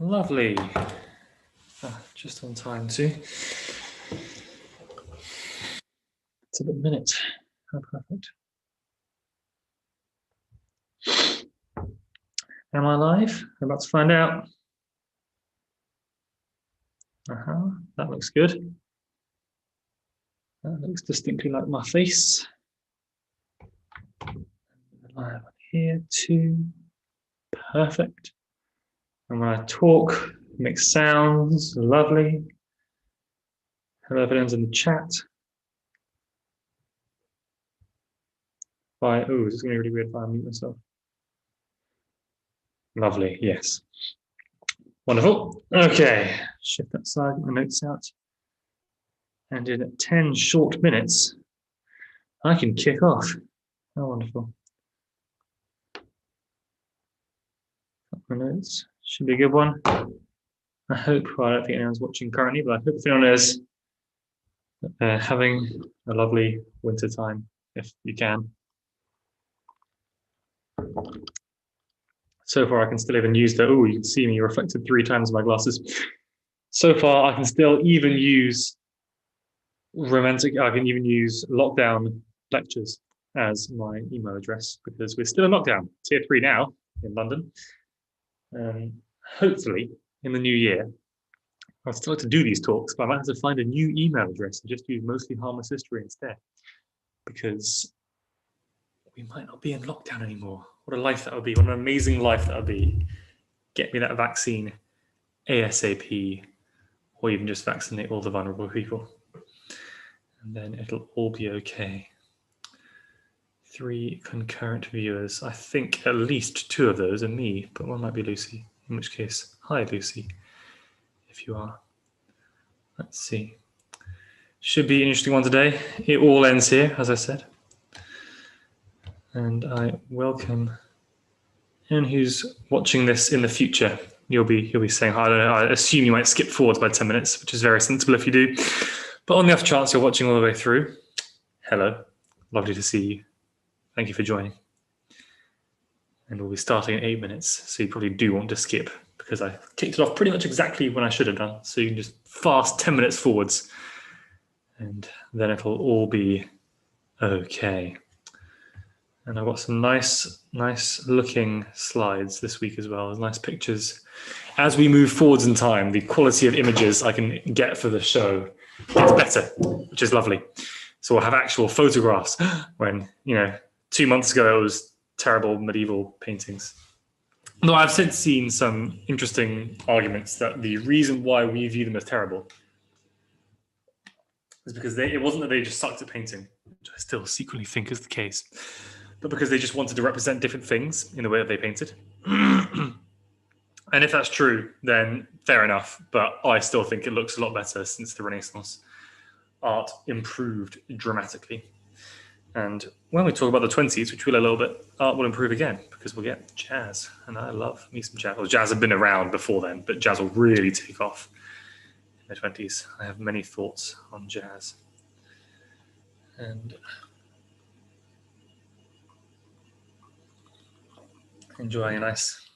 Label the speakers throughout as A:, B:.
A: Lovely. Just on time too. To the minute. How perfect. Am I live? I'm about to find out. That looks good. That looks distinctly like my face. Live here too. Perfect. And when I talk, make sounds. Lovely. Hello, everyone's in the chat. Oh, this is going to be really weird if I mute myself. Lovely, yes. Wonderful. Okay, shift that side, get my notes out. And in 10 short minutes, I can kick off. How wonderful. My notes. Should be a good one. I hope, well, I don't think anyone's watching currently, but I hope everyone is having a lovely winter time, if you can. So far, I can still even use you can see me reflected 3 times in my glasses. So far, I can still even use I can even use lockdown lectures as my email address because we're still in lockdown. Tier 3 now in London. Hopefully, in the new year, I'd still like to do these talks, but I might have to find a new email address and just use mostly harmless history instead, because we might not be in lockdown anymore. What a life that would be. What an amazing life that would be. Get me that vaccine ASAP, or even just vaccinate all the vulnerable people. And then it'll all be okay. 3 concurrent viewers. I think at least 2 of those are me, but one might be Lucy, in which case, hi Lucy, if you are. Let's see. Should be an interesting one today. It all ends here, as I said. And I welcome anyone who's watching this in the future. You'll be saying hi. I don't know. I assume you might skip forwards by 10 minutes, which is very sensible if you do. But on the off chance you're watching all the way through, hello. Lovely to see you. Thank you for joining. And we'll be starting in 8 minutes, so you probably do want to skip because I kicked it off pretty much exactly when I should have done. So you can just fast 10 minutes forwards and then it'll all be okay. And I've got some nice looking slides this week as well. There's nice pictures. As we move forwards in time, the quality of images I can get for the show gets better, which is lovely. So we'll have actual photographs when, 2 months ago it was terrible medieval paintings. Though I've since seen some interesting arguments that the reason why we view them as terrible is because it wasn't that they just sucked at painting, which I still secretly think is the case, but because they just wanted to represent different things in the way that they painted. And if that's true, then fair enough, but I still think it looks a lot better since the Renaissance. Art improved dramatically. And when we talk about the 20s, which we'll a little bit, art will improve again because we'll get jazz. And I love me some jazz. Well, jazz had been around before then, but jazz will really take off in the 20s. I have many thoughts on jazz. And enjoying a nice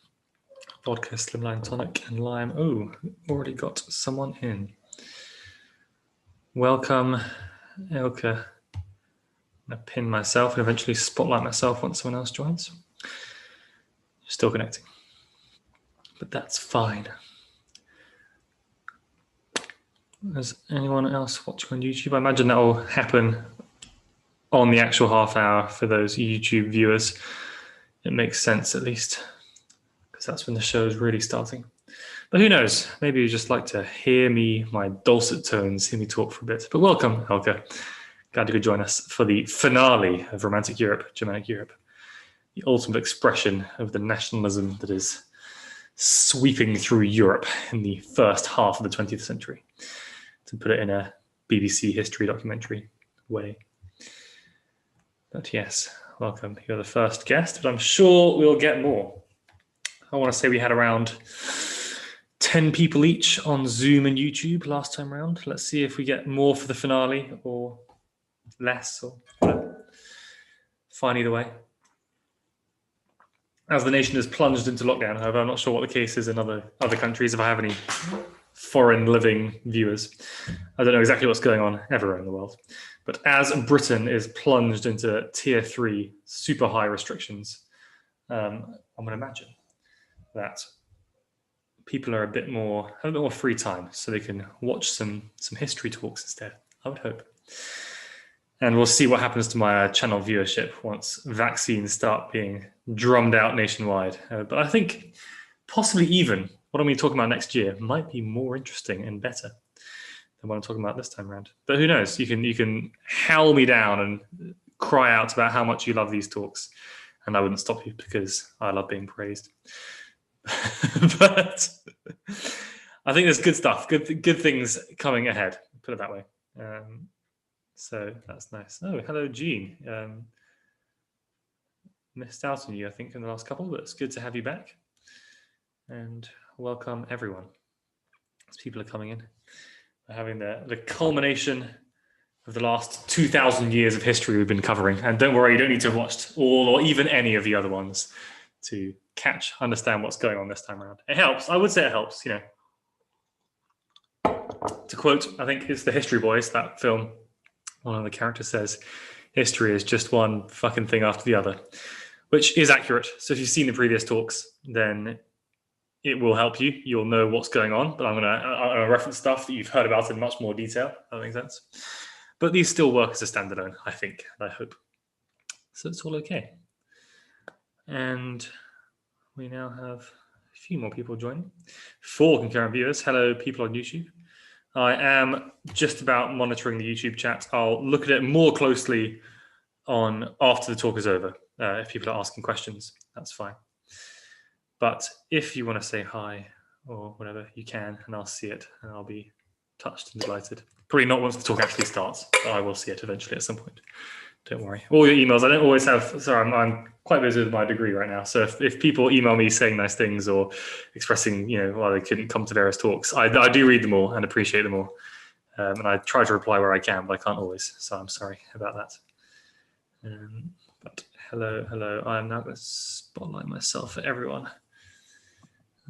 A: vodka, slimline tonic and lime. Oh, already got someone in. Welcome, Elke. I'm going to pin myself and eventually spotlight myself once someone else joins. Still connecting. But that's fine. Is anyone else watching on YouTube? I imagine that will happen on the actual half hour for those YouTube viewers. It makes sense at least, because that's when the show is really starting. But who knows? Maybe you just like to hear me, my dulcet tones, hear me talk for a bit. But welcome, Elke. Glad you could join us for the finale of Romantic Europe, Germanic Europe, the ultimate expression of the nationalism that is sweeping through Europe in the first half of the 20th century, to put it in a BBC history documentary way. But yes, welcome. You're the first guest, but I'm sure we'll get more. I want to say we had around 10 people each on Zoom and YouTube last time around. Let's see if we get more for the finale or less, or whatever. Fine either way. as the nation has plunged into lockdown. However, I'm not sure what the case is in other countries. If I have any foreign living viewers, I don't know exactly what's going on everywhere in the world. But as Britain is plunged into tier 3 super high restrictions, I'm going to imagine that people are have a bit more free time, so they can watch some history talks instead. I would hope. And we'll see what happens to my channel viewership once vaccines start being drummed out nationwide. But I think possibly even what I'm going to be talking about next year might be more interesting and better than what I'm talking about this time around. But who knows? You can howl me down and cry out about how much you love these talks, and I wouldn't stop you because I love being praised. But I think there's good stuff, good things coming ahead. Put it that way. So that's nice. Oh, hello, Gene. Missed out on you, I think, in the last couple, but it's good to have you back. And welcome everyone. As people are coming in, we're having the culmination of the last 2,000 years of history we've been covering. And don't worry, you don't need to have watched all or even any of the other ones to understand what's going on this time around. It helps. I would say it helps, To quote, I think it's the History Boys, that film. One of the characters says, history is just one fucking thing after the other, which is accurate. So if you've seen the previous talks, then it will help you. You'll know what's going on, but I'm going to reference stuff that you've heard about in much more detail. That makes sense. But these still work as a standalone, I think, I hope. So it's all okay. And we now have a few more people joining. 4 concurrent viewers. Hello, people on YouTube. I am just about monitoring the YouTube chat. I'll look at it more closely after the talk is over. If people are asking questions, that's fine. But if you want to say hi or whatever, you can, and I'll see it, and I'll be touched and delighted. Probably not once the talk actually starts, but I will see it eventually at some point. Don't worry. All your emails, I don't always have, sorry, I'm quite busy with my degree right now. So if people email me saying nice things or expressing, why they couldn't come to various talks, I do read them all and appreciate them all. And I try to reply where I can, but I can't always. So I'm sorry about that. But hello. I'm now going to spotlight myself for everyone.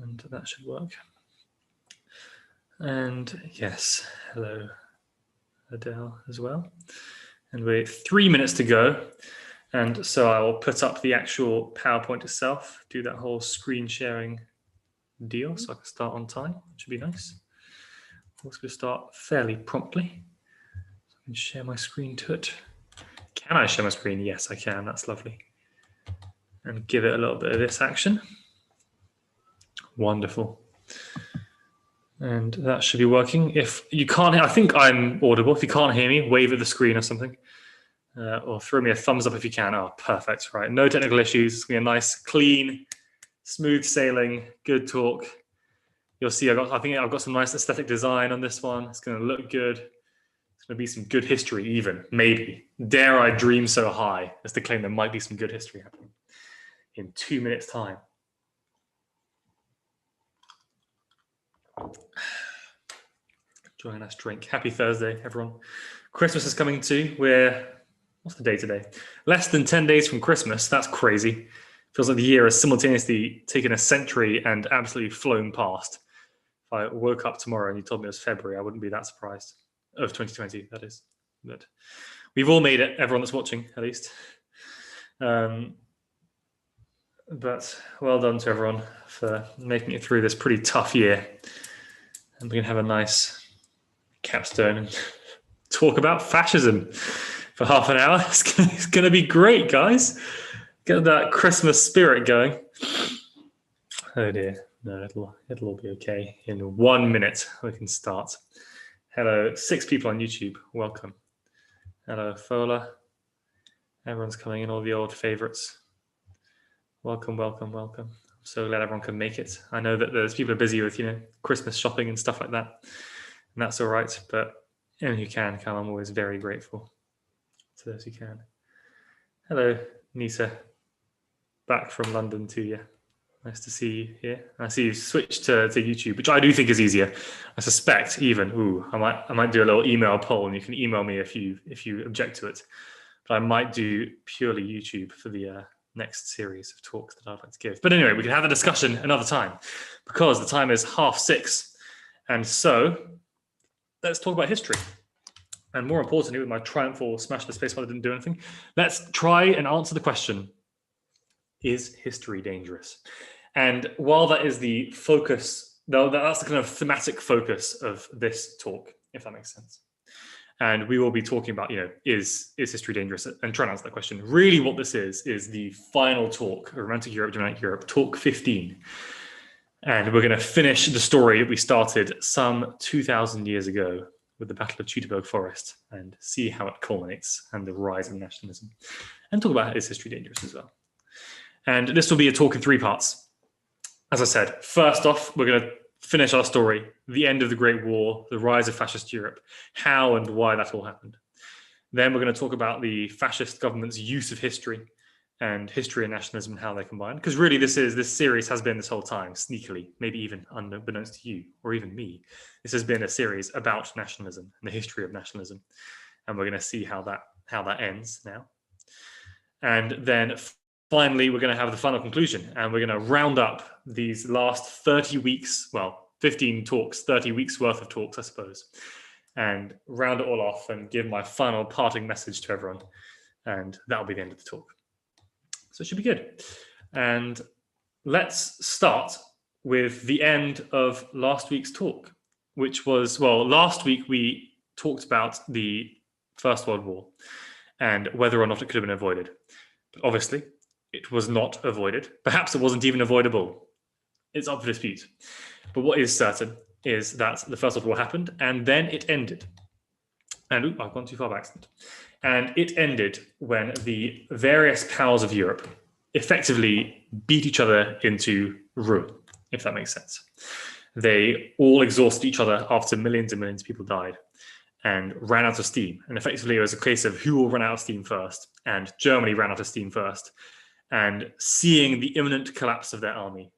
A: And that should work. And yes, hello, Adele as well. And we're 3 minutes to go. And so I will put up the actual PowerPoint itself, do that whole screen sharing deal so I can start on time, which would be nice. I'm also going to start fairly promptly. So I can share my screen to it. Can I share my screen? Yes, I can. That's lovely. And give it a little bit of this action. Wonderful. And that should be working. If you can't, I think I'm audible. If you can't hear me, wave at the screen or something. Or throw me a thumbs up if you can. Oh, perfect. Right. No technical issues. It's going to be a nice, clean, smooth sailing, good talk. You'll see I think I've got some nice aesthetic design on this one. It's going to look good. It's going to be some good history even, maybe. Dare I dream so high as to claim there might be some good history happening in 2 minutes' time. Enjoy a nice drink. Happy Thursday, everyone. Christmas is coming too. What's the day today? Less than 10 days from Christmas. That's crazy. Feels like the year has simultaneously taken a century and absolutely flown past. If I woke up tomorrow and you told me it was February, I wouldn't be that surprised. Of 2020, that is. But we've all made it, everyone that's watching, at least. But well done to everyone for making it through this pretty tough year. And we can have a nice capstone and talk about fascism for half an hour. It's going to be great, guys. Get that Christmas spirit going. Oh dear. No, it'll all be okay. In 1 minute, we can start. Hello, 6 people on YouTube. Welcome. Hello, Fola. Everyone's coming in, all the old favorites. Welcome. I'm so glad everyone can make it. I know that there's people are busy with, Christmas shopping and stuff like that. And that's all right. But anyone who can come, I'm always very grateful to those who can. Hello, Nisa. Back from London to you. Nice to see you here. I see you've switched to YouTube, which I do think is easier. I suspect even, I might do a little email poll and you can email me if you object to it. But I might do purely YouTube for the next series of talks that I'd like to give. But anyway, we can have a discussion another time because the time is 6:30. And so let's talk about history. And more importantly, with my triumphal smash the space while I didn't do anything, let's try and answer the question, is history dangerous? And while that is the focus, that's the kind of thematic focus of this talk, if that makes sense. And we will be talking about, is history dangerous? And trying to answer that question. Really what this is the final talk, Romantic Europe, Germanic Europe, talk 15. And we're going to finish the story that we started some 2,000 years ago with the Battle of Teutoburg Forest and see how it culminates and the rise of nationalism. And talk about, is history dangerous as well? And this will be a talk in 3 parts. As I said, first off, we're going to finish our story, the end of the Great War, the rise of fascist Europe, how and why that all happened. Then we're going to talk about the fascist government's use of history and history and nationalism and how they combine. Because really this series has been this whole time, sneakily, maybe even unbeknownst to you or even me. This has been a series about nationalism and the history of nationalism. And we're going to see how that ends now. And then finally, we're going to have the final conclusion, and we're going to round up these last 30 weeks, well, 15 talks, 30 weeks worth of talks, I suppose, and round it all off and give my final parting message to everyone. And that'll be the end of the talk. So it should be good. And let's start with the end of last week's talk, which was, well, last week we talked about the First World War and whether or not it could have been avoided. But obviously, it was not avoided. Perhaps it wasn't even avoidable. It's up for dispute. But what is certain is that the First World War happened and then it ended. And I've gone too far by accident. And it ended when the various powers of Europe effectively beat each other into ruin, if that makes sense. They all exhausted each other after millions and millions of people died and ran out of steam. And effectively, it was a case of who will run out of steam first. And Germany ran out of steam first. And seeing the imminent collapse of their army,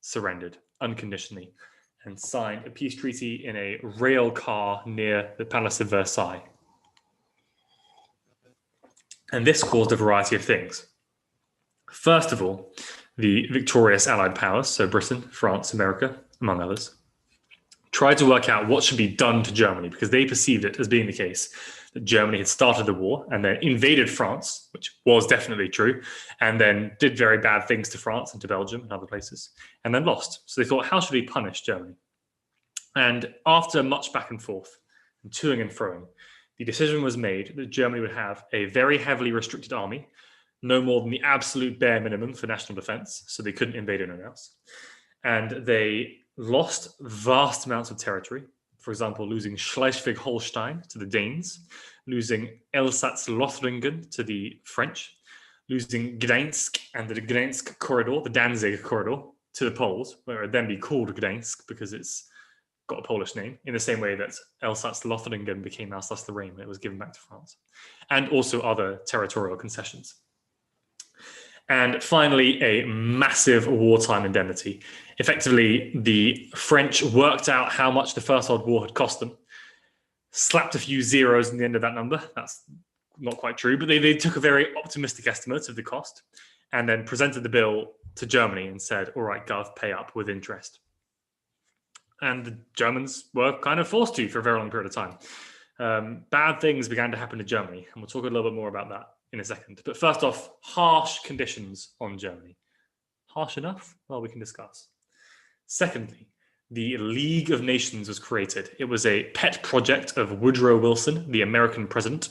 A: surrendered unconditionally and signed a peace treaty in a rail car near the Palace of Versailles. And this caused a variety of things. First of all, the victorious Allied powers, so Britain, France, America, among others, tried to work out what should be done to Germany because they perceived it as being the case that Germany had started the war and then invaded France, which was definitely true, and then did very bad things to France and to Belgium and other places, and then lost. So they thought, how should we punish Germany? And after much back and forth and toing and froing, the decision was made that Germany would have a very heavily restricted army, no more than the absolute bare minimum for national defense, so they couldn't invade anyone else. And they lost vast amounts of territory, for example, losing Schleswig-Holstein to the Danes, losing Alsace-Lothringen to the French, losing Gdańsk and the Gdańsk corridor, the Danzig corridor, to the Poles, where it would then be called Gdańsk because it's got a Polish name, in the same way that Alsace-Lothringen became Alsace-Lorraine when it was given back to France, and also other territorial concessions. And finally, a massive wartime indemnity. Effectively, the French worked out how much the First World War had cost them, slapped a few zeros in the end of that number. That's not quite true, but they took a very optimistic estimate of the cost and then presented the bill to Germany and said, all right, Gov, pay up with interest. And the Germans were kind of forced to for a very long period of time. Bad things began to happen to Germany, and we'll talk a little bit more about that in a second. But first off, harsh conditions on Germany. Harsh enough? Well, we can discuss. Secondly, the League of Nations was created. It was a pet project of Woodrow Wilson, the American president.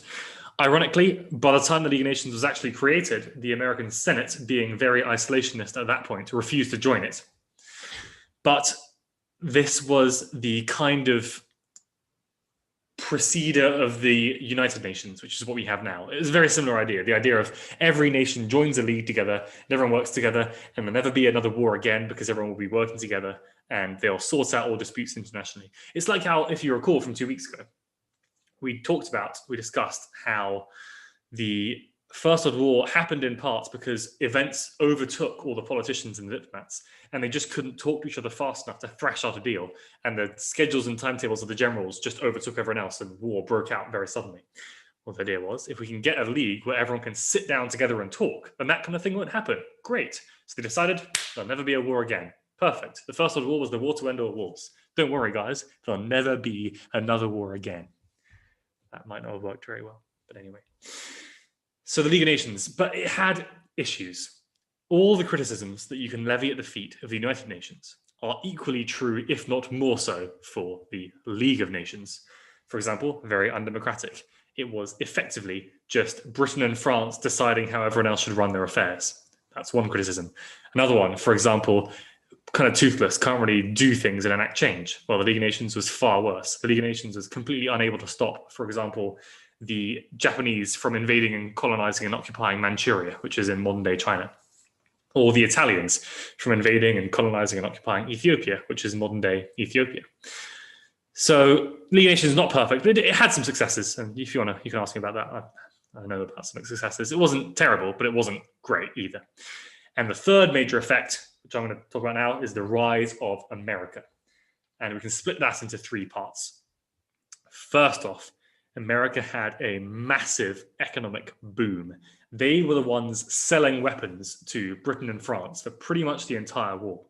A: Ironically, by the time the League of Nations was actually created, the American Senate, being very isolationist at that point, refused to join it. But this was the kind of preceder of the United Nations, which is what we have now. It's a very similar idea. The idea of every nation joins a league together, and everyone works together, and there'll never be another war again because everyone will be working together and they'll sort out all disputes internationally. It's like how, if you recall from 2 weeks ago, we discussed how the First World War happened in part because events overtook all the politicians and the diplomats, and they just couldn't talk to each other fast enough to thrash out a deal. And the schedules and timetables of the generals just overtook everyone else, and war broke out very suddenly. Well, the idea was, if we can get a league where everyone can sit down together and talk, then that kind of thing won't happen. Great. So they decided there'll never be a war again. Perfect. The First World War was the war to end all wars. Don't worry, guys. There'll never be another war again. That might not have worked very well. But anyway. So the League of Nations, but it had issues. All the criticisms that you can levy at the feet of the United Nations are equally true, if not more so, for the League of Nations. For example, very undemocratic. It was effectively just Britain and France deciding how everyone else should run their affairs. That's one criticism. Another one, for example, kind of toothless, can't really do things and enact change. Well, the League of Nations was far worse. The League of Nations was completely unable to stop, for example, the Japanese from invading and colonizing and occupying Manchuria, which is in modern-day China, or the Italians from invading and colonizing and occupying Ethiopia, which is modern-day Ethiopia. So League of Nations is not perfect, but it had some successes. And if you want to, you can ask me about that. I know about some successes. It wasn't terrible, but it wasn't great either. And the third major effect, which I'm going to talk about now, is the rise of America. And we can split that into three parts. First off, America had a massive economic boom. They were the ones selling weapons to Britain and France for pretty much the entire war,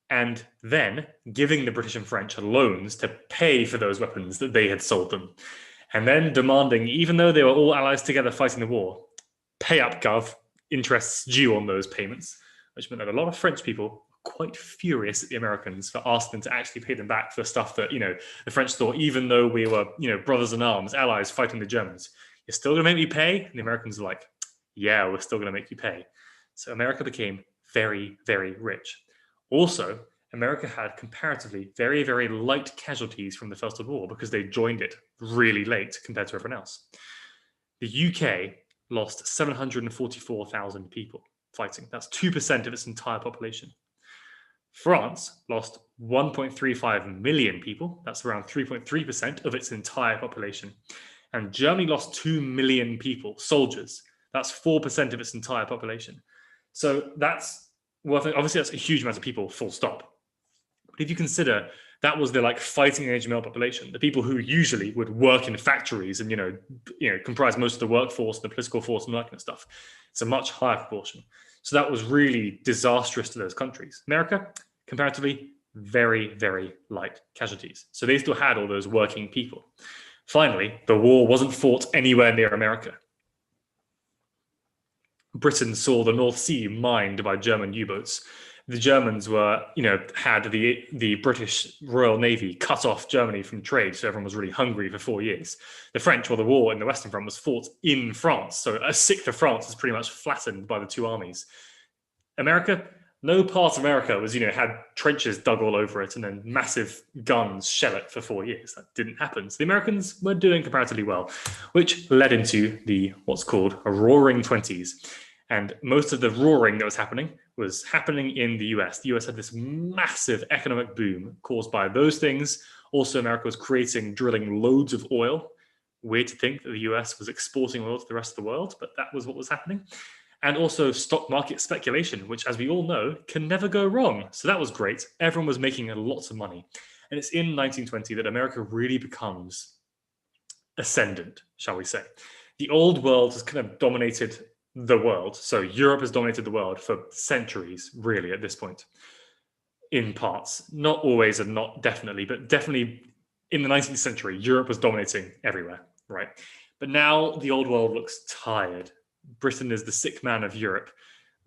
A: and then giving the British and French loans to pay for those weapons that they had sold them, and then demanding, even though they were all allies together fighting the war, pay up, gov, interests due on those payments, which meant that a lot of French people quite furious at the Americans for asking them to actually pay them back for stuff that, the French thought, even though we were, brothers in arms, allies fighting the Germans, you're still going to make me pay? And the Americans were like, yeah, we're still going to make you pay. So America became very, very rich. Also, America had comparatively very, very light casualties from the First World War because they joined it really late compared to everyone else. The UK lost 744,000 people fighting. That's 2% of its entire population. France lost 1.35 million people. That's around 3.3% of its entire population. And Germany lost 2 million people, soldiers. That's 4% of its entire population. So that's obviously that's a huge amount of people, full stop. But if you consider that was the fighting age male population, the people who usually would work in factories and comprise most of the workforce, the political force, and that kind of stuff, it's a much higher proportion. So that was really disastrous to those countries. America, comparatively, very, very light casualties. So they still had all those working people. Finally, the war wasn't fought anywhere near America. Britain saw the North Sea mined by German U-boats. The Germans were, had the British Royal Navy cut off Germany from trade, so everyone was really hungry for 4 years. The French, the war in the Western Front was fought in France, so a sixth of France was pretty much flattened by the two armies. America, no part of America was, had trenches dug all over it and then massive guns shell it for 4 years. That didn't happen. So the Americans were doing comparatively well, which led into what's called a Roaring Twenties. And most of the roaring that was happening in the US. The US had this massive economic boom caused by those things. Also, America was drilling loads of oil. Weird to think that the US was exporting oil to the rest of the world, but that was what was happening. And also stock market speculation, which, as we all know, can never go wrong. So that was great. Everyone was making lots of money. And it's in 1920 that America really becomes ascendant, shall we say. The old world has kind of dominated the world. So Europe has dominated the world for centuries, really, at this point, in parts. Not always and not definitely, but definitely in the 19th century, Europe was dominating everywhere, right? But now the old world looks tired. Britain is the sick man of Europe.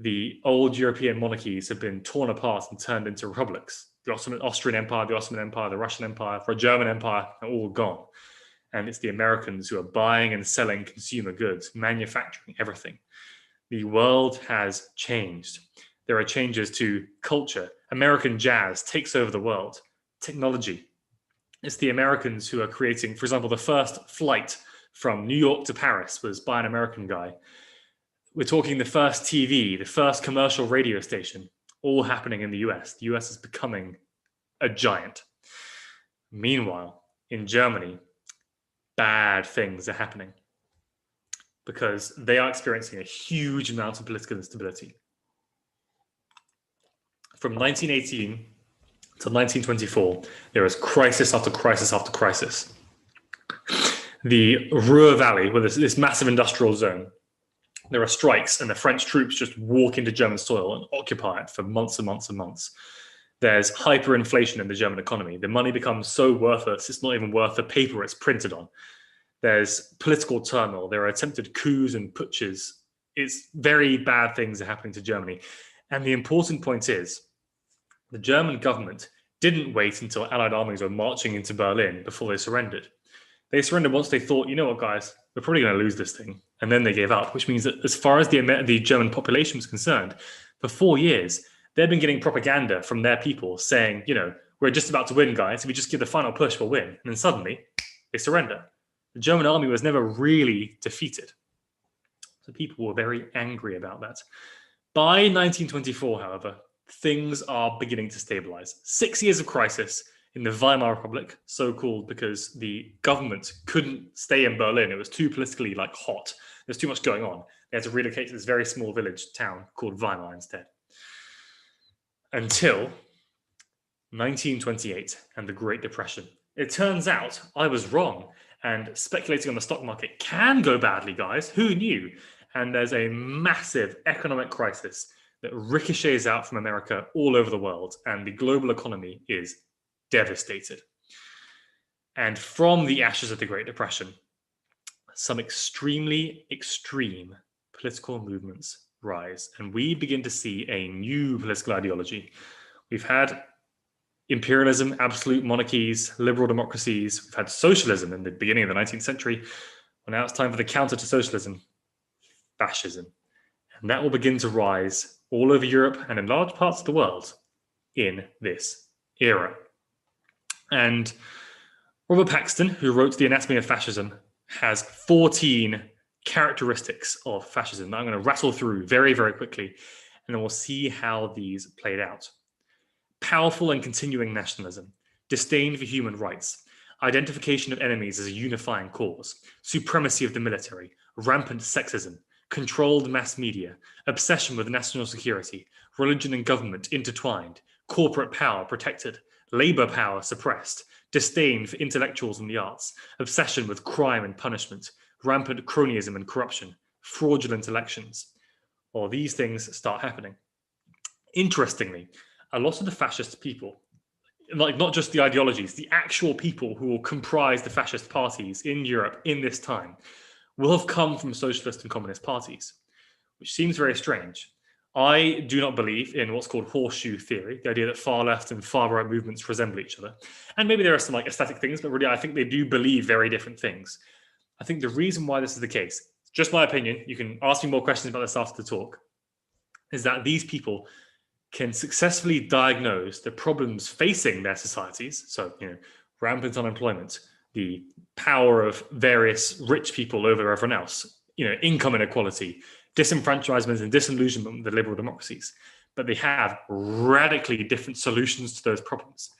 A: The old European monarchies have been torn apart and turned into republics. The Austrian Empire, the Ottoman Empire, the Russian Empire, the German Empire are all gone. And it's the Americans who are buying and selling consumer goods, manufacturing everything. The world has changed. There are changes to culture. American jazz takes over the world. Technology. It's the Americans who are creating, for example, the first flight from New York to Paris was by an American guy. We're talking the first TV, the first commercial radio station, all happening in the US. The US is becoming a giant. Meanwhile, in Germany, bad things are happening because they are experiencing a huge amount of political instability. From 1918 to 1924, there is crisis after crisis after crisis. the Ruhr Valley, where there's this massive industrial zone, there are strikes and the French troops just walk into German soil and occupy it for months and months and months. There's hyperinflation in the German economy. The money becomes so worthless, it's not even worth the paper it's printed on. There's political turmoil. There are attempted coups and putsches. It's very bad things are happening to Germany. And the important point is, the German government didn't wait until Allied armies were marching into Berlin before they surrendered. They surrendered once they thought, you know what, guys, we're probably going to lose this thing. And then they gave up, which means that as far as the German population was concerned, for 4 years, they've been getting propaganda from their people saying, you know, we're just about to win, guys. If we just give the final push, we'll win. And then suddenly, they surrender. The German army was never really defeated. So people were very angry about that. By 1924, however, things are beginning to stabilize. 6 years of crisis in the Weimar Republic, so called because the government couldn't stay in Berlin. It was too politically hot. There's too much going on. They had to relocate to this very small village town called Weimar instead. Until 1928 and the Great Depression. It turns out I was wrong, and speculating on the stock market can go badly, guys. Who knew? And there's a massive economic crisis that ricochets out from America all over the world, and the global economy is devastated. And from the ashes of the Great Depression, some extremely extreme political movements rise, and we begin to see a new political ideology. We've had imperialism, absolute monarchies, liberal democracies. We've had socialism in the beginning of the 19th century. Well, now it's time for the counter to socialism, fascism. And that will begin to rise all over Europe and in large parts of the world in this era. And Robert Paxton, who wrote The Anatomy of Fascism, has 14 characteristics of fascism that I'm going to rattle through very, very quickly, and then we'll see how these played out. Powerful and continuing nationalism, disdain for human rights, identification of enemies as a unifying cause, supremacy of the military, rampant sexism, controlled mass media, obsession with national security, religion and government intertwined, corporate power protected, labor power suppressed, disdain for intellectuals and the arts, obsession with crime and punishment, rampant cronyism and corruption, fraudulent elections. All these things start happening. Interestingly, a lot of the fascist people, not just the ideologies, the actual people who will comprise the fascist parties in Europe in this time will have come from socialist and communist parties, which seems very strange. I do not believe in what's called horseshoe theory, the idea that far left and far right movements resemble each other. And maybe there are some aesthetic things, but really I think they do believe very different things. I think the reason why this is the case, just my opinion, you can ask me more questions about this after the talk, is that these people can successfully diagnose the problems facing their societies. So, rampant unemployment, the power of various rich people over everyone else, income inequality, disenfranchisement and disillusionment with the liberal democracies. But they have radically different solutions to those problems,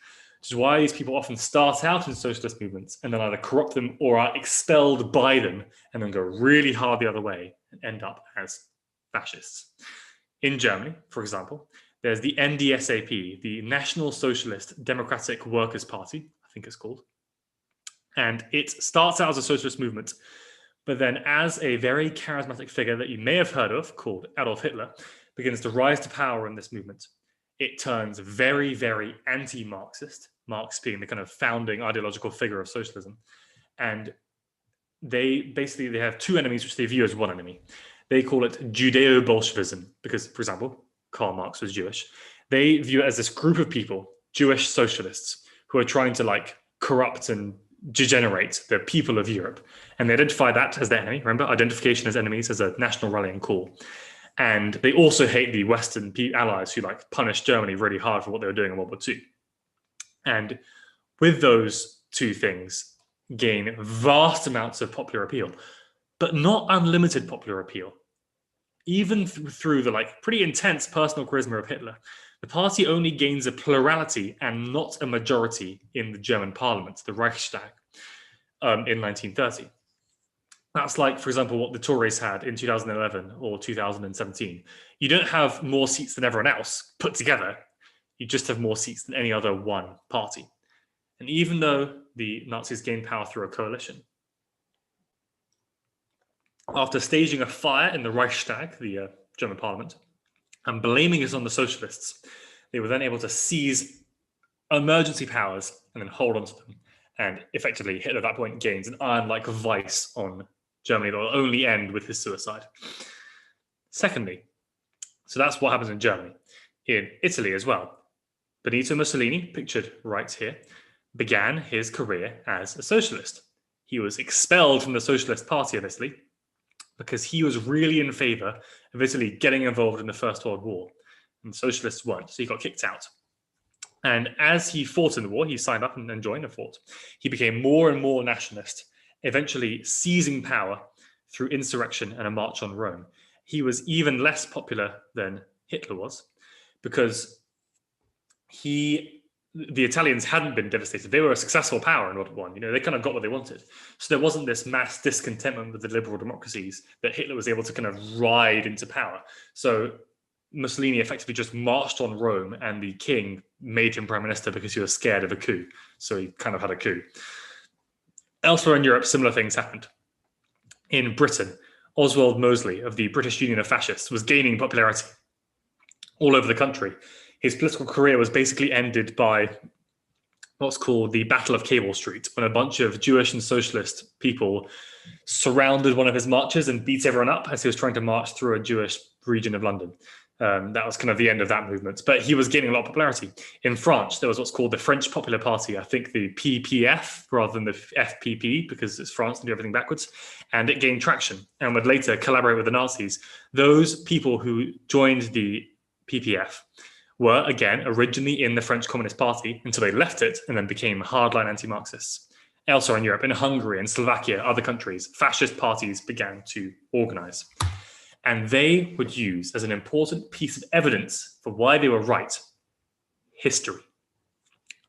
A: which is why these people often start out in socialist movements and then either corrupt them or are expelled by them and then go really hard the other way and end up as fascists. In Germany, for example, there's the NDSAP, the National Socialist Democratic Workers' Party, I think it's called. And it starts out as a socialist movement, but then as a very charismatic figure that you may have heard of called Adolf Hitler begins to rise to power in this movement, it turns very, very anti-Marxist, Marx being the kind of founding ideological figure of socialism. And they have two enemies which they view as one enemy. They call it Judeo-Bolshevism because, for example, Karl Marx was Jewish. They view it as this group of people, Jewish socialists, who are trying to corrupt and degenerate the people of Europe. And they identify that as their enemy. Remember, identification as enemies as a national rallying call. And they also hate the Western allies who punished Germany really hard for what they were doing in World War II. And with those two things, gain vast amounts of popular appeal, but not unlimited popular appeal. Even through the pretty intense personal charisma of Hitler, the party only gains a plurality and not a majority in the German parliament, the Reichstag, in 1930. That's for example, what the Tories had in 2011 or 2017. You don't have more seats than everyone else put together. You just have more seats than any other one party. And even though the Nazis gained power through a coalition, After staging a fire in the Reichstag, the German parliament, and blaming it on the socialists, they were then able to seize emergency powers and then hold on to them. And effectively, Hitler at that point gains an iron-like vice on Germany that will only end with his suicide. Secondly, so that's what happens in Germany. In Italy as well, Benito Mussolini, pictured right here, began his career as a socialist. He was expelled from the Socialist Party of Italy because he was really in favor of Italy getting involved in the First World War. And the socialists weren't, so he got kicked out. And as he fought in the war, he signed up and joined and fought. He became more and more nationalist, eventually seizing power through insurrection and a march on Rome. He was even less popular than Hitler was because the Italians hadn't been devastated. They were a successful power in World War I. You know, they kind of got what they wanted. So there wasn't this mass discontentment with the liberal democracies that Hitler was able to kind of ride into power. So Mussolini effectively just marched on Rome, and the king made him prime minister because he was scared of a coup. So he kind of had a coup. Elsewhere in Europe, similar things happened. In Britain, Oswald Mosley of the British Union of Fascists was gaining popularity all over the country. His political career was basically ended by what's called the Battle of Cable Street, when a bunch of Jewish and socialist people surrounded one of his marches and beat everyone up as he was trying to march through a Jewish region of London. That was kind of the end of that movement. But he was gaining a lot of popularity. In France, there was what's called the French Popular Party, I think the PPF rather than the FPP, because it's France and do everything backwards. And it gained traction and would later collaborate with the Nazis. Those people who joined the PPF were, again, originally in the French Communist Party until they left it and then became hardline anti-Marxists. Elsewhere in Europe, in Hungary and Slovakia, other countries, fascist parties began to organize. And they would use, as an important piece of evidence for why they were right, history.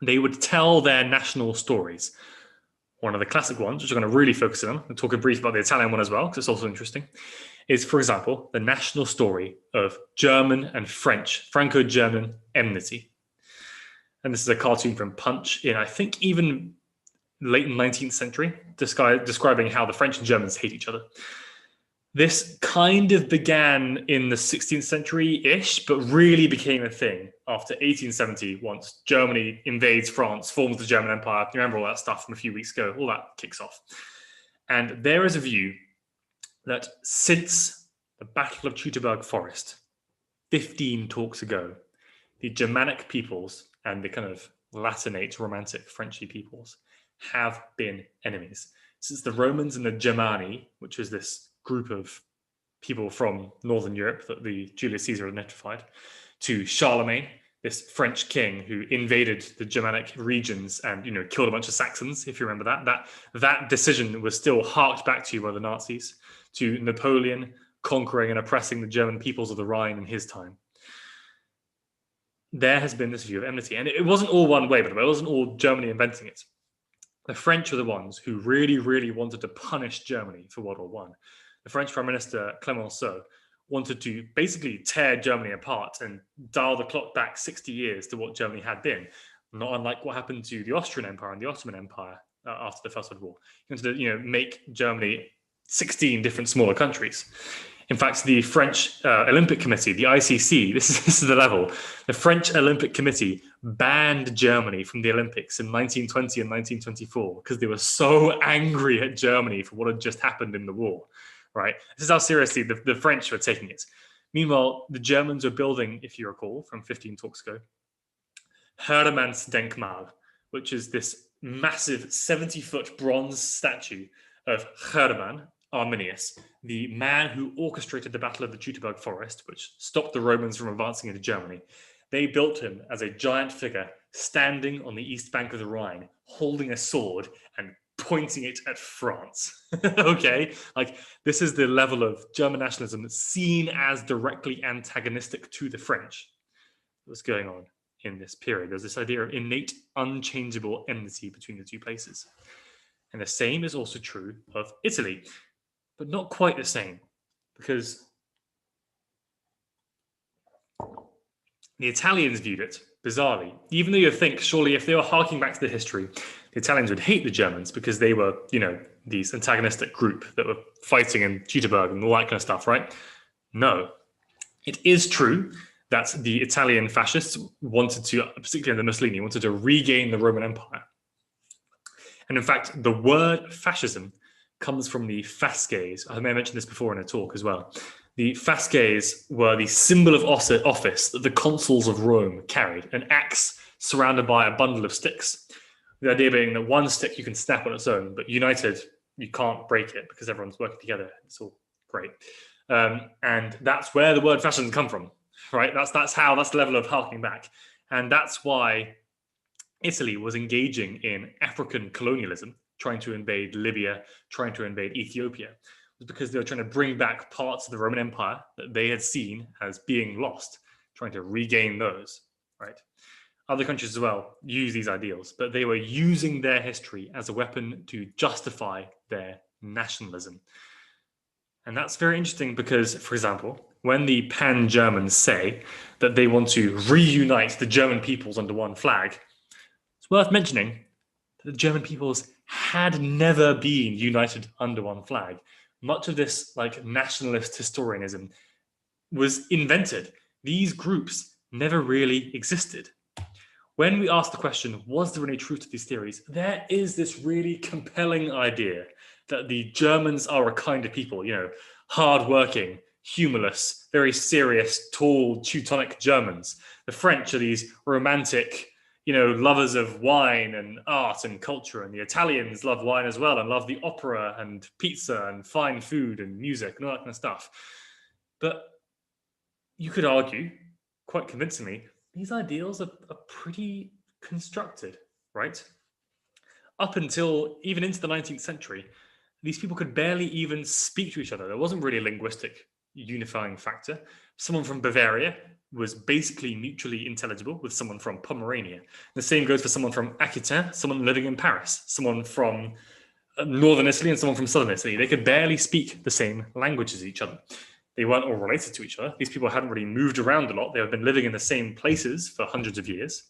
A: They would tell their national stories. One of the classic ones, which I'm going to really focus on, and talk briefly about the Italian one as well, because it's also interesting, is, for example, the national story of German and French, Franco-German enmity. And this is a cartoon from Punch in, I think, even late 19th century, describing how the French and Germans hate each other. This kind of began in the 16th century-ish, but really became a thing after 1870, once Germany invades France, forms the German Empire. You remember all that stuff from a few weeks ago? All that kicks off. And there is a view that since the Battle of Teutoburg Forest, 15 talks ago, the Germanic peoples and the kind of Latinate, Romantic, Frenchy peoples have been enemies. Since the Romans and the Germani, which was this group of people from Northern Europe that the Julius Caesar identified, to Charlemagne, this French king who invaded the Germanic regions and, you know, killed a bunch of Saxons, if you remember that decision was still harked back to by the Nazis, to Napoleon conquering and oppressing the German peoples of the Rhine in his time. There has been this view of enmity, and it wasn't all one way, but it wasn't all Germany inventing it. The French were the ones who really, really wanted to punish Germany for World War I. The French Prime Minister Clemenceau wanted to basically tear Germany apart and dial the clock back 60 years to what Germany had been, not unlike what happened to the Austrian Empire and the Ottoman Empire after the First World War. He wanted to, make Germany 16 different smaller countries. In fact, the French Olympic Committee, the ICC, this is the level. The French Olympic Committee banned Germany from the Olympics in 1920 and 1924 because they were so angry at Germany for what had just happened in the war. Right? This is how seriously the French were taking it. Meanwhile, the Germans were building, if you recall, from 15 talks ago, Hermannsdenkmal, which is this massive 70-foot bronze statue of Hermann Arminius, the man who orchestrated the Battle of the Teutoburg Forest, which stopped the Romans from advancing into Germany. They built him as a giant figure standing on the east bank of the Rhine, holding a sword and pointing it at France. Okay, like this is the level of German nationalism that's seen as directly antagonistic to the French that was going on in this period. There's this idea of innate, unchangeable enmity between the two places. And the same is also true of Italy, but not quite the same, because The Italians viewed it bizarrely, even though you think surely if they were harking back to the history, the Italians would hate the Germans because they were, these antagonistic group that were fighting in Jüterbog and all that kind of stuff, right? No. It is true that the Italian fascists wanted to, particularly under Mussolini, wanted to regain the Roman Empire. And in fact, the word fascism comes from the fasces. I may have mentioned this before in a talk as well. The fasces were the symbol of office that the consuls of Rome carried, an axe surrounded by a bundle of sticks. The idea being that one stick you can snap on its own, but united, you can't break it because everyone's working together. It's all great. And that's where the word fascism come from, right? That's the level of harking back. And that's why Italy was engaging in African colonialism, trying to invade Libya, trying to invade Ethiopia, was because they were trying to bring back parts of the Roman Empire that they had seen as being lost, trying to regain those, right? Other countries as well use these ideals, but they were using their history as a weapon to justify their nationalism. And that's very interesting because, for example, when the pan-Germans say that they want to reunite the German peoples under one flag, it's worth mentioning that the German peoples had never been united under one flag. Much of this nationalist historianism was invented. These groups never really existed. When we ask the question, was there any truth to these theories? There is this really compelling idea that the Germans are a kind of people, hardworking, humorless, very serious, tall, Teutonic Germans. The French are these romantic, lovers of wine and art and culture. And the Italians love wine as well and love the opera and pizza and fine food and music and all that kind of stuff. But you could argue, quite convincingly, these ideals are pretty constructed, right? Up until even into the 19th century, these people could barely even speak to each other. There wasn't really a linguistic unifying factor. Someone from Bavaria was basically mutually intelligible with someone from Pomerania. The same goes for someone from Aquitaine, someone living in Paris, someone from northern Italy and someone from southern Italy. They could barely speak the same language as each other. They weren't all related to each other. These people hadn't really moved around a lot. They had been living in the same places for hundreds of years.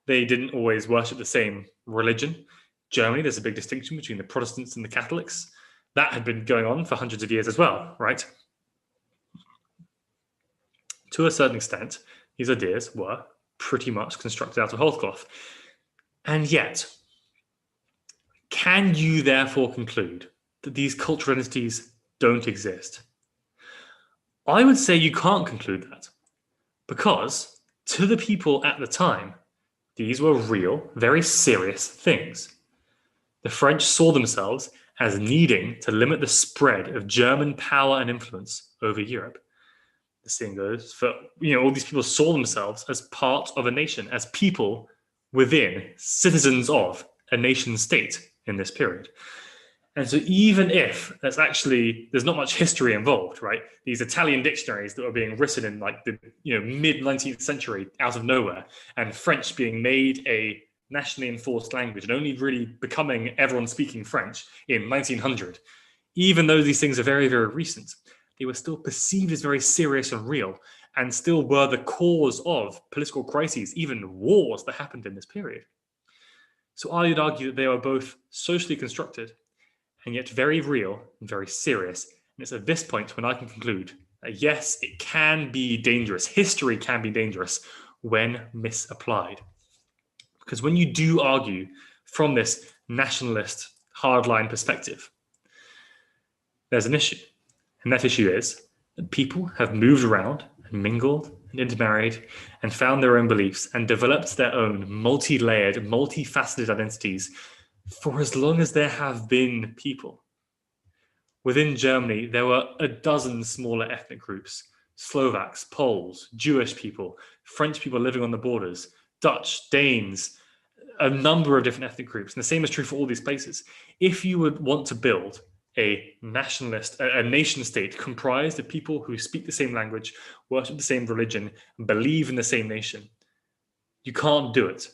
A: They didn't always worship the same religion. Germany, there's a big distinction between the Protestants and the Catholics. That had been going on for hundreds of years as well, right? To a certain extent, these ideas were pretty much constructed out of whole cloth. And yet, can you therefore conclude that these cultural entities don't exist? I would say you can't conclude that, because to the people at the time, these were real, very serious things. The French saw themselves as needing to limit the spread of German power and influence over Europe. The same goes for, all these people saw themselves as part of a nation, as people within, citizens of a nation state in this period. And so even if there's not much history involved, right? These Italian dictionaries that were being written in the mid-19th century out of nowhere, and French being made a nationally enforced language and only really becoming everyone speaking French in 1900, even though these things are very, very recent, they were still perceived as very serious and real, and still were the cause of political crises, even wars that happened in this period. So I would argue that they were both socially constructed and yet very real and very serious. And it's at this point when I can conclude that yes, it can be dangerous. History can be dangerous when misapplied. Because when you do argue from this nationalist hardline perspective, there's an issue. And that issue is that people have moved around and mingled and intermarried and found their own beliefs and developed their own multi-layered, multifaceted identities for as long as there have been people. Within Germany, there were a dozen smaller ethnic groups: Slovaks, Poles, Jewish people, French people living on the borders, Dutch, Danes, a number of different ethnic groups. And the same is true for all these places. If you would want to build a nationalist, a nation state comprised of people who speak the same language, worship the same religion, believe in the same nation, you can't do it.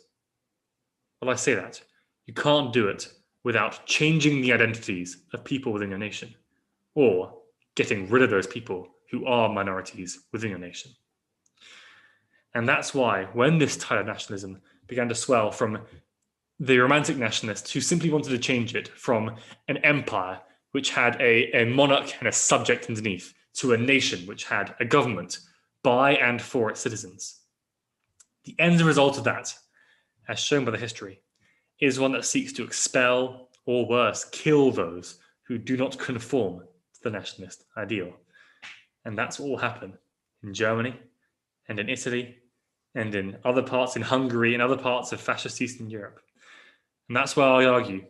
A: Well, I say that. You can't do it without changing the identities of people within your nation, or getting rid of those people who are minorities within your nation. And that's why when this tide of nationalism began to swell from the romantic nationalists who simply wanted to change it from an empire which had a monarch and a subject underneath to a nation which had a government by and for its citizens. The end result of that, as shown by the history, is one that seeks to expel, or worse, kill those who do not conform to the nationalist ideal. And that's what will happen in Germany and in Italy and in other parts, in Hungary and other parts of fascist Eastern Europe. And that's why I argue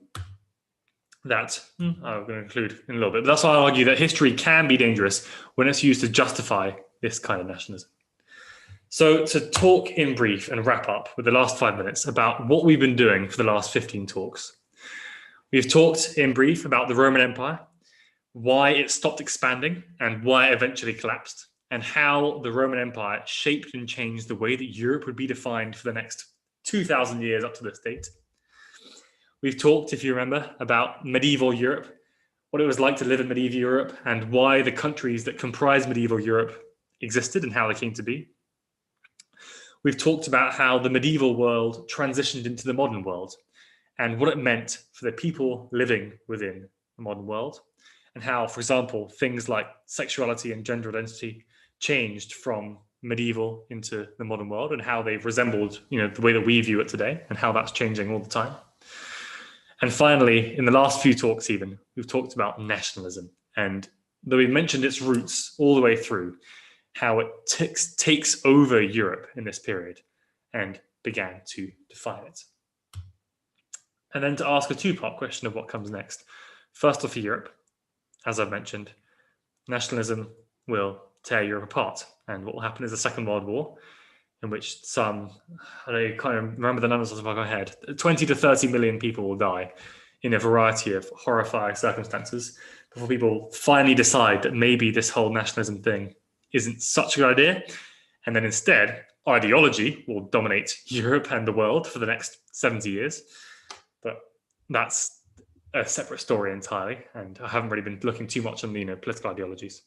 A: that, I'm going to include in a little bit, but that's why I argue that history can be dangerous when it's used to justify this kind of nationalism. So to talk in brief and wrap up with the last 5 minutes about what we've been doing for the last 15 talks. We've talked in brief about the Roman Empire, why it stopped expanding and why it eventually collapsed, and how the Roman Empire shaped and changed the way that Europe would be defined for the next 2,000 years up to this date. We've talked, if you remember, about medieval Europe, what it was like to live in medieval Europe, and why the countries that comprise medieval Europe existed and how they came to be. We've talked about how the medieval world transitioned into the modern world and what it meant for the people living within the modern world, and how, for example, things like sexuality and gender identity changed from medieval into the modern world, and how they've resembled, the way that we view it today, and how that's changing all the time. And finally, in the last few talks even, we've talked about nationalism, and though we've mentioned its roots all the way through, how it takes over Europe in this period and began to define it. And then to ask a two-part question of what comes next. First off, for Europe, as I've mentioned, nationalism will tear Europe apart. And what will happen is a Second World War, in which I can't remember the numbers off the top of my head, 20 to 30 million people will die in a variety of horrifying circumstances before people finally decide that maybe this whole nationalism thing isn't such a good idea. And then instead, ideology will dominate Europe and the world for the next 70 years. But that's a separate story entirely. And I haven't really been looking too much on the political ideologies.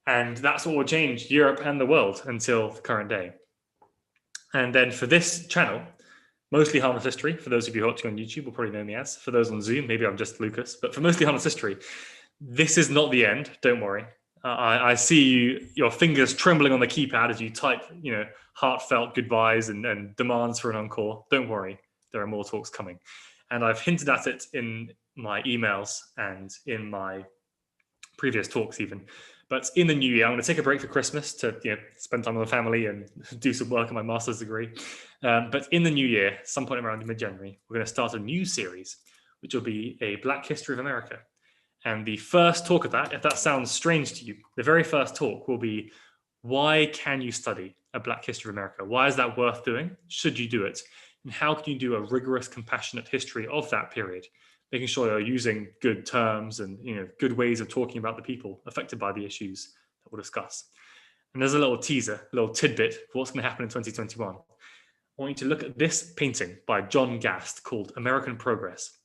A: And that's what will change Europe and the world until the current day. And then for this channel, Mostly Harmless History, for those of you who are watching on YouTube will probably know me as. For those on Zoom, maybe I'm just Lucas. But for Mostly Harmless History, this is not the end, don't worry. I see your fingers trembling on the keypad as you type, heartfelt goodbyes and demands for an encore. Don't worry, there are more talks coming. And I've hinted at it in my emails and in my previous talks even. But in the new year, I'm going to take a break for Christmas to spend time with my family and do some work on my master's degree. But in the new year, some point around mid-January, we're going to start a new series, which will be a Black History of America. And the first talk of that, if that sounds strange to you, the very first talk will be, why can you study a Black History of America? Why is that worth doing? Should you do it? And how can you do a rigorous, compassionate history of that period, making sure you're using good terms and good ways of talking about the people affected by the issues that we'll discuss. And there's a little teaser, a little tidbit of what's going to happen in 2021. I want you to look at this painting by John Gast called American Progress.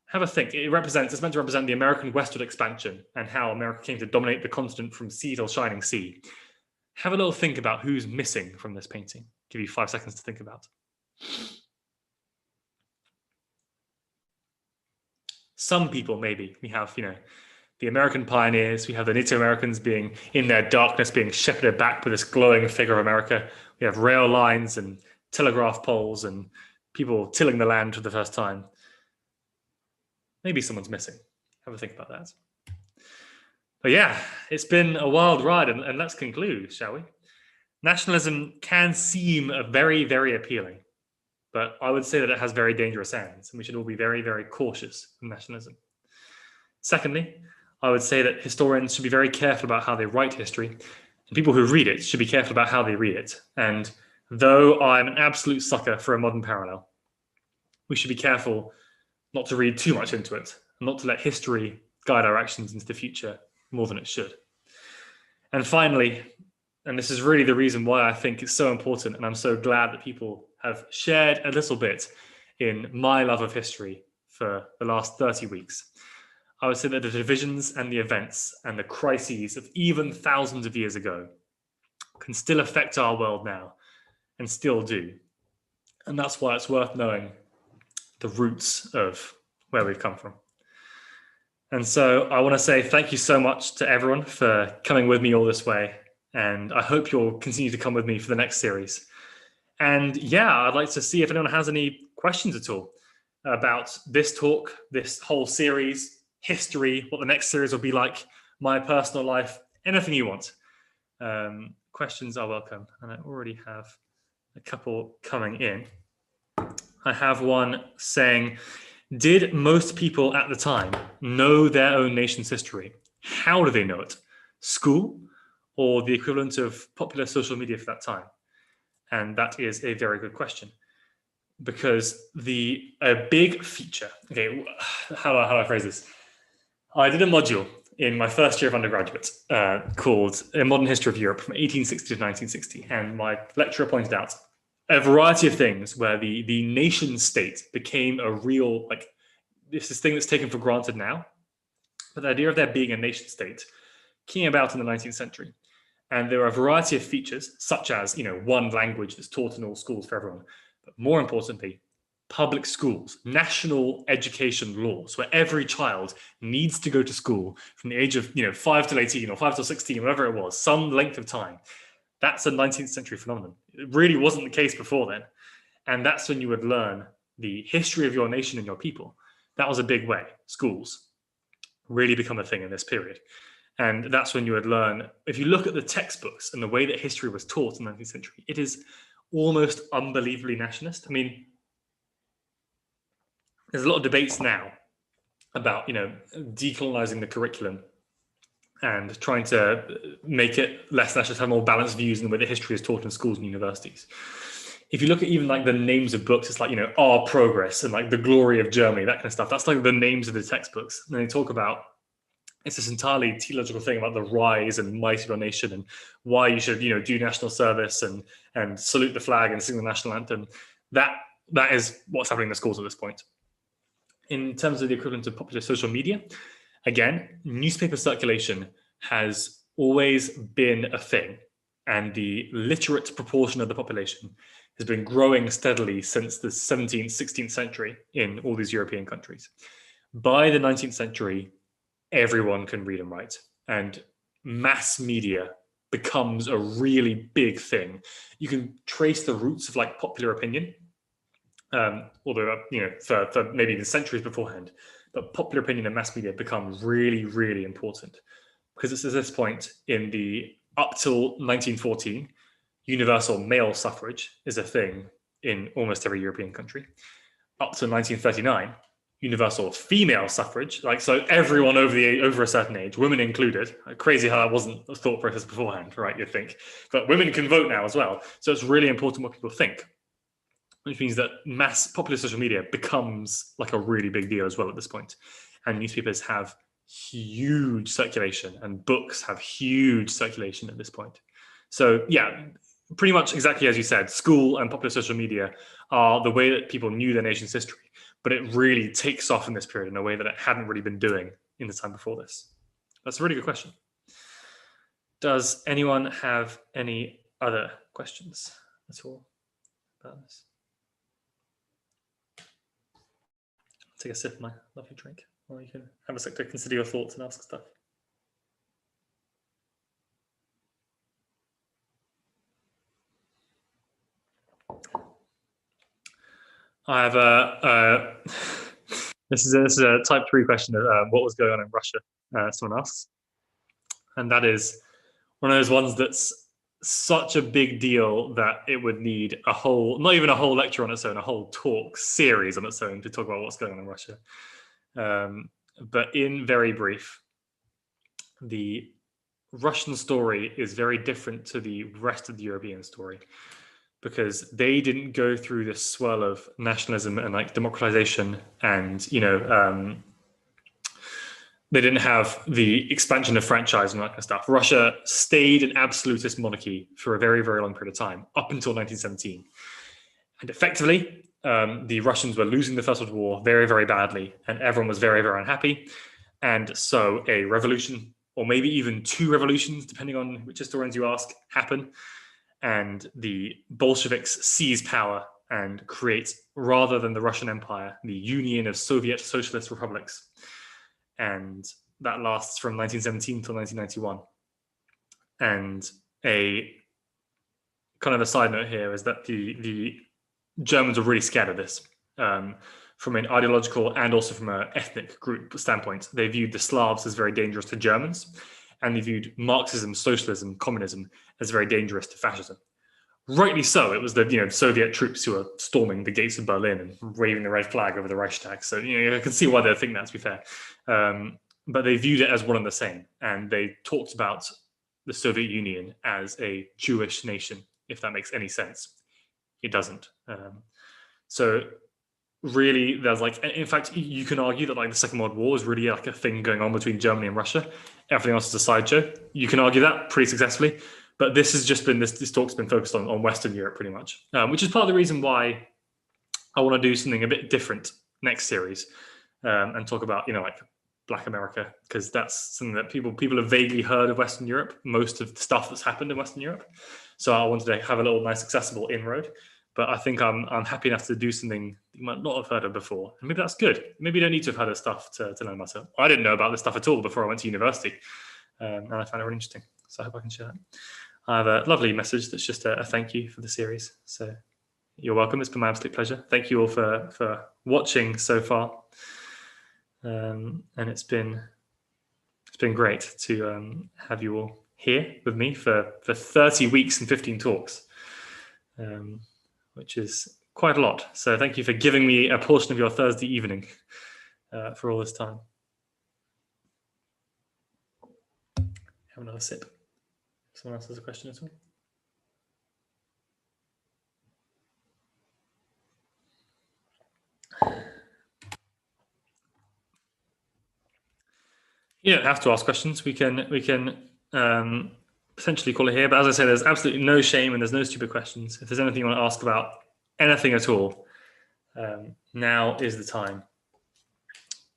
A: Have a think. It's meant to represent the American westward expansion and how America came to dominate the continent from sea till shining sea. Have a little think about who's missing from this painting. Give you 5 seconds to think about. Some people, maybe. We have, the American pioneers. We have the Native Americans being in their darkness, being shepherded back with this glowing figure of America. We have rail lines and telegraph poles and people tilling the land for the first time. Maybe someone's missing. Have a think about that. But yeah, it's been a wild ride, and let's conclude, shall we? Nationalism can seem very, very appealing, but I would say that it has very dangerous ends, and we should all be very, very cautious of nationalism. Secondly, I would say that historians should be very careful about how they write history, and people who read it should be careful about how they read it. And though I'm an absolute sucker for a modern parallel, we should be careful not to read too much into it, and not to let history guide our actions into the future more than it should. And finally, and this is really the reason why I think it's so important, and I'm so glad that people have shared a little bit in my love of history for the last 30 weeks. I would say that the divisions and the events and the crises of even thousands of years ago can still affect our world now and still do. And that's why it's worth knowing the roots of where we've come from. And so I want to say thank you so much to everyone for coming with me all this way. And I hope you'll continue to come with me for the next series. And yeah, I'd like to see if anyone has any questions at all about this talk, this whole series, history, what the next series will be like, my personal life, anything you want. Questions are welcome. And I already have a couple coming in. I have one saying, did most people at the time know their own nation's history? How do they know it? School or the equivalent of popular social media for that time? And that is a very good question, because a big feature, okay, how do I phrase this? I did a module in my first year of undergraduate called A Modern History of Europe from 1860 to 1960. And my lecturer pointed out a variety of things where the nation state became a real, like, this thing that's taken for granted now. But the idea of there being a nation state came about in the 19th century. And there are a variety of features, such as, one language that's taught in all schools for everyone. But more importantly, public schools, national education laws, where every child needs to go to school from the age of 5 till 18 or 5 till 16, whatever it was, some length of time. That's a 19th century phenomenon. It really wasn't the case before then. And that's when you would learn the history of your nation and your people. That was a big way. Schools really become a thing in this period. And that's when you would learn, if you look at the textbooks and the way that history was taught in the 19th century, it is almost unbelievably nationalist. I mean, there's a lot of debates now about, decolonizing the curriculum and trying to make it less nationalist, have more balanced views in the way that history is taught in schools and universities. If you look at even like the names of books, it's like, Our Progress and like The Glory of Germany, that kind of stuff. That's like the names of the textbooks. And they talk about, it's this entirely theological thing about the rise and might of your nation and why you should, do national service and salute the flag and sing the national anthem. That is what's happening in the schools at this point. In terms of the equivalent of popular social media, again, newspaper circulation has always been a thing, and the literate proportion of the population has been growing steadily since the 17th, 16th century in all these European countries. By the 19th century, everyone can read and write, and mass media becomes a really big thing. You can trace the roots of like popular opinion, although for maybe even centuries beforehand. But popular opinion and mass media become really, really important, because it's at this point in the up till 1914, universal male suffrage is a thing in almost every European country. Up to 1939, universal female suffrage, so everyone over a certain age, women included. Crazy how that wasn't a thought process beforehand, right? You'd think, but women can vote now as well. So it's really important what people think, which means that mass popular social media becomes like a really big deal as well at this point. And newspapers have huge circulation and books have huge circulation at this point. So yeah, pretty much exactly as you said, school and popular social media are the way that people knew their nation's history, but it really takes off in this period in a way that it hadn't really been doing in the time before this. That's a really good question. Does anyone have any other questions at all about this? Take a sip of my lovely drink, or you can have a sec to consider your thoughts and ask stuff. I have this is a type 3 question of what was going on in Russia, someone asks. And that is one of those ones that's such a big deal that it would need a whole, not even a whole lecture on its own, a whole talk series on its own to talk about what's going on in Russia. But in very brief, the Russian story is very different to the rest of the European story, because they didn't go through this swirl of nationalism and like democratization and, they didn't have the expansion of franchise and that kind of stuff. Russia stayed an absolutist monarchy for a very, very long period of time, up until 1917. And effectively, the Russians were losing the First World War very, very badly, and everyone was very, very unhappy. And so a revolution, or maybe even 2 revolutions, depending on which historians you ask, happen. and the Bolsheviks seize power and create, rather than the Russian Empire, the Union of Soviet Socialist Republics. And that lasts from 1917 till 1991. And a kind of a side note here is that the Germans were really scared of this. From an ideological and also from an ethnic group standpoint, they viewed the Slavs as very dangerous to Germans, and they viewed Marxism, socialism, communism as very dangerous to fascism. Rightly so. It was the Soviet troops who were storming the gates of Berlin and waving the red flag over the Reichstag. So I can see why they think that, to be fair. But they viewed it as one and the same, and they talked about the Soviet Union as a Jewish nation, if that makes any sense. It doesn't. So really, there's in fact, you can argue that the Second World War is really a thing going on between Germany and Russia. Everything else is a sideshow. You can argue that pretty successfully. But this has just been, this talk's been focused on Western Europe pretty much, which is part of the reason why I want to do something a bit different next series and talk about, Black America, because that's something that people have vaguely heard of Western Europe, most of the stuff that's happened in Western Europe. So I wanted to have a little nice accessible inroad, but I think I'm happy enough to do something you might not have heard of before. And maybe that's good. Maybe you don't need to have heard of stuff to learn about it. I didn't know about this stuff at all before I went to university, and I found it really interesting. So I hope I can share that. I have a lovely message that's just a thank you for the series. So you're welcome. It's been my absolute pleasure. Thank you all for watching so far. And it's been great to have you all here with me for 30 weeks and 15 talks, which is quite a lot. So thank you for giving me a portion of your Thursday evening for all this time. Have another sip. Someone else has a question at all? You don't have to ask questions. We can potentially call it here. But as I say, there's absolutely no shame and there's no stupid questions. If there's anything you want to ask about anything at all, now is the time.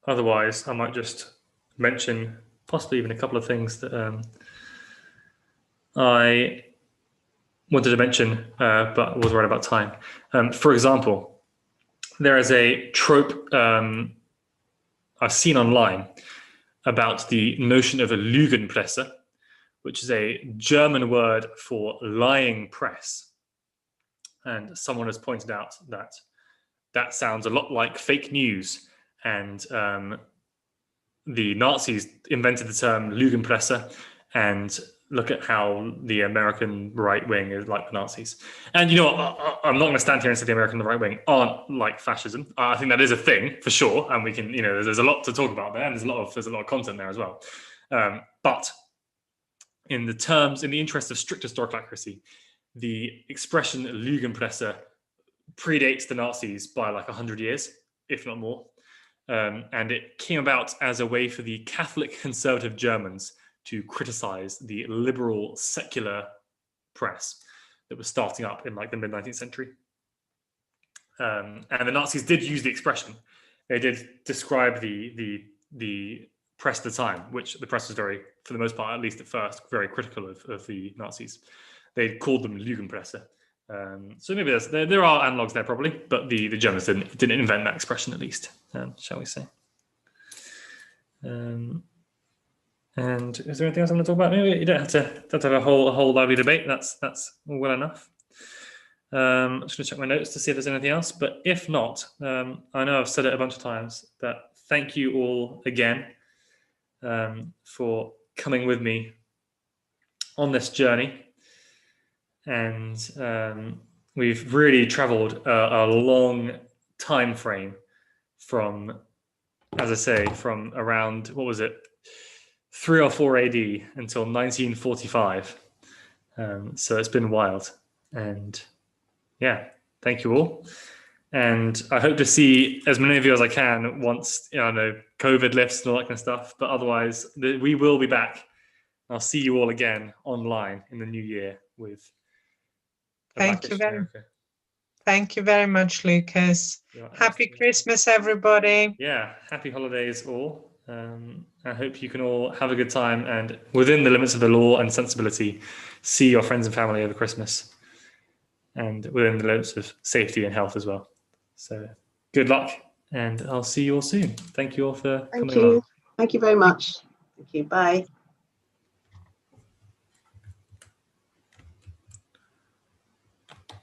A: Otherwise, I might just mention possibly even a couple of things that I wanted to mention, but was right about time. For example, there is a trope I've seen online about the notion of a Lügenpresse, which is a German word for lying press. And someone has pointed out that that sounds a lot like fake news. And the Nazis invented the term Lügenpresse, and look at how the American right wing is like the Nazis. And I'm not going to stand here and say the American right wing aren't like fascism. I think that is a thing for sure, and we can, there's a lot to talk about there, and there's a lot of content there as well. But in the interest of strict historical accuracy, the expression Lügenpresse predates the Nazis by 100 years, if not more, and it came about as a way for the Catholic conservative Germans to criticize the liberal secular press that was starting up in the mid-19th century. And the Nazis did use the expression. They did describe the press at the time, which the press was very, for the most part, at least at first, very critical of the Nazis. They called them Lügenpresse. So maybe there are analogs there probably, but the Germans didn't invent that expression, at least, shall we say. And is there anything else I'm going to talk about? Maybe you don't have to have a whole lively debate. That's well enough. I'm just going to check my notes to see if there's anything else. But if not, I know I've said it a bunch of times, but thank you all again for coming with me on this journey. And we've really traveled a long time frame from, as I say, from around, what was it? 3 or 4 AD until 1945. So it's been wild. And yeah, thank you all. And I hope to see as many of you as I can once, COVID lifts and all that kind of stuff. But otherwise, we will be back. I'll see you all again online in the new year with
B: Thank you very much, Lucas. Happy Christmas, everybody.
A: Yeah, happy holidays all. I hope you can all have a good time and, within the limits of the law and sensibility, see your friends and family over Christmas. and within the limits of safety and health as well. So good luck, and I'll see you all soon. Thank you all for coming along.
C: Thank you very much. Thank you. Bye.